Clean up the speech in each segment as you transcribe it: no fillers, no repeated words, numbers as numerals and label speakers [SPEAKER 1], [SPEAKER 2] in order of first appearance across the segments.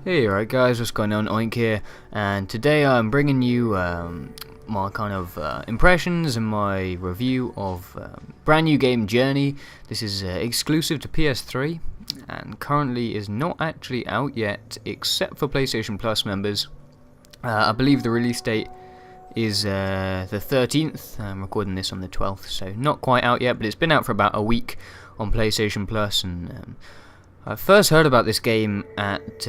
[SPEAKER 1] Hey, alright guys, what's going on? Oink here, and today I'm bringing you my kind of impressions and my review of brand new game Journey. This is exclusive to PS3 and currently is not actually out yet except for PlayStation Plus members. I believe the release date is the 13th. I'm recording this on the 12th, so not quite out yet, but it's been out for about a week on PlayStation Plus, and I first heard about this game at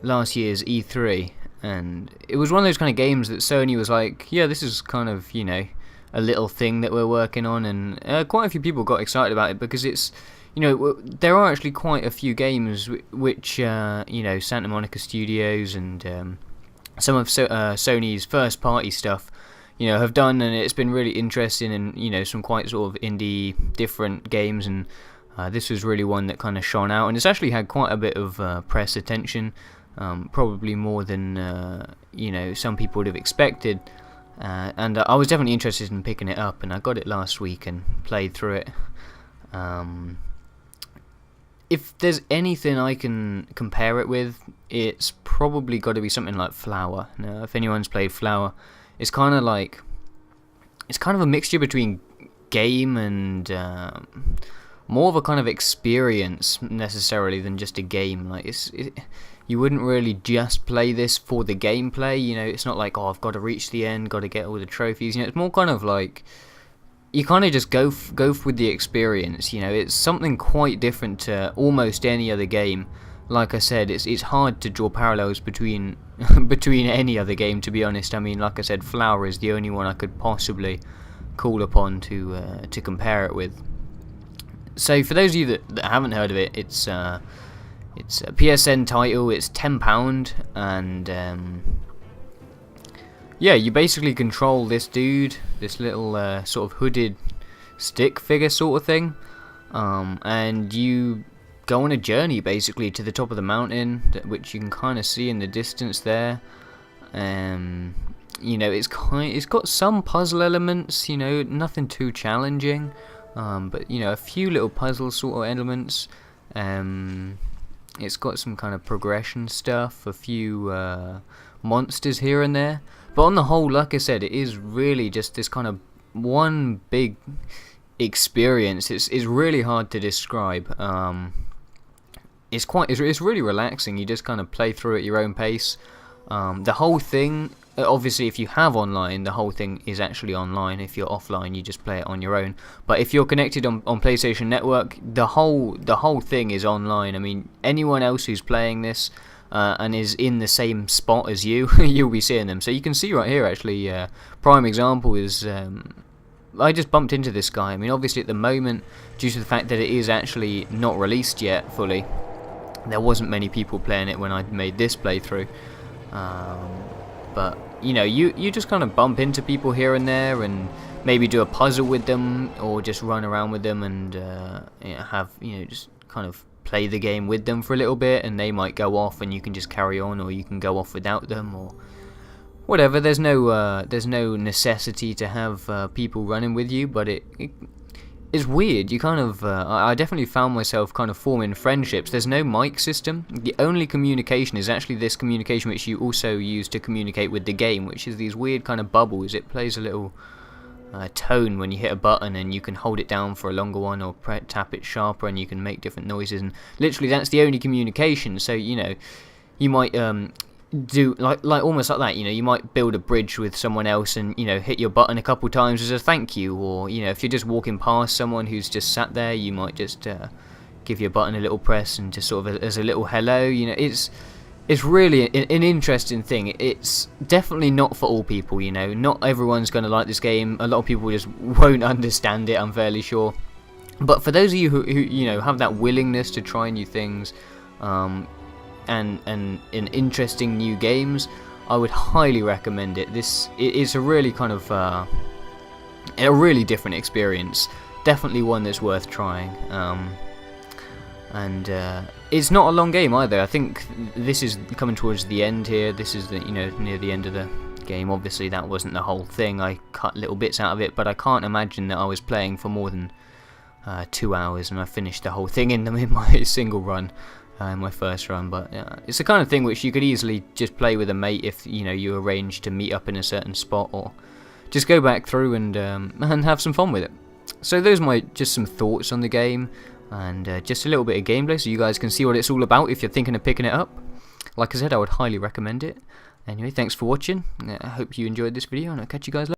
[SPEAKER 1] last year's E3, and it was one of those kind of games that Sony was like, yeah, this is kind of, a little thing that we're working on, and quite a few people got excited about it because it's, there are actually quite a few games which, Santa Monica Studios and some of Sony's first party stuff, have done, and it's been really interesting, and, some quite sort of indie different games, and this was really one that kind of shone out, and it's actually had quite a bit of press attention, probably more than some people would have expected. And I was definitely interested in picking it up, and I got it last week and played through it. If there's anything I can compare it with, it's probably got to be something like Flower. Now, if anyone's played Flower, it's kind of a mixture between game and more of a kind of experience necessarily than just a game. Like you wouldn't really just play this for the gameplay. It's not like, oh, I've got to reach the end, got to get all the trophies. It's more kind of like you kind of just go with the experience. It's something quite different to almost any other game. Like I said, it's hard to draw parallels between any other game, to be honest. I mean, like I said, Flower is the only one I could possibly call upon to compare it with. So for those of you that haven't heard of it, it's a PSN title. It's £10, and yeah, you basically control this dude, this little sort of hooded stick figure sort of thing, and you go on a journey basically to the top of the mountain, which you can kind of see in the distance there. It's got some puzzle elements, nothing too challenging. But a few little puzzle sort of elements. It's got some kind of progression stuff, a few monsters here and there. But on the whole, like I said, it is really just this kind of one big experience. It's really hard to describe. It's really relaxing. You just kind of play through at your own pace. The whole thing, obviously, if you have online, the whole thing is actually online. If you're offline, you just play it on your own. But if you're connected on PlayStation Network, the whole thing is online. I mean, anyone else who's playing this and is in the same spot as you, you'll be seeing them. So you can see right here, actually, prime example is I just bumped into this guy. I mean, obviously at the moment, due to the fact that it is actually not released yet fully, there wasn't many people playing it when I made this playthrough. But you just kind of bump into people here and there, and maybe do a puzzle with them, or just run around with them and just kind of play the game with them for a little bit, and they might go off and you can just carry on, or you can go off without them, or whatever. There's no necessity to have people running with you, but it's weird. You kind of I definitely found myself kind of forming friendships. There's no mic system. The only communication is actually this communication which you also use to communicate with the game, which is these weird kind of bubbles. It plays a little tone when you hit a button, and you can hold it down for a longer one, or tap it sharper, and you can make different noises, and literally that's the only communication. So you might do like almost like that. You might build a bridge with someone else, and hit your button a couple times as a thank you, or if you're just walking past someone who's just sat there, you might just give your button a little press, and just sort of as a little hello. It's really an interesting thing. It's definitely not for all people. Not everyone's going to like this game. A lot of people just won't understand it, I'm fairly sure. But for those of you who have that willingness to try new things, and interesting new games, I would highly recommend it. It's a really kind of a really different experience. Definitely one that's worth trying. And it's not a long game either. I think this is coming towards the end here. This is near the end of the game. Obviously that wasn't the whole thing. I cut little bits out of it, but I can't imagine that I was playing for more than 2 hours, and I finished the whole thing in my single run. in my first run, but it's the kind of thing which you could easily just play with a mate if you arrange to meet up in a certain spot, or just go back through and have some fun with it. So those are my just some thoughts on the game, and just a little bit of gameplay so you guys can see what it's all about if you're thinking of picking it up. Like I said, I would highly recommend it. Anyway, thanks for watching. I hope you enjoyed this video, and I'll catch you guys later.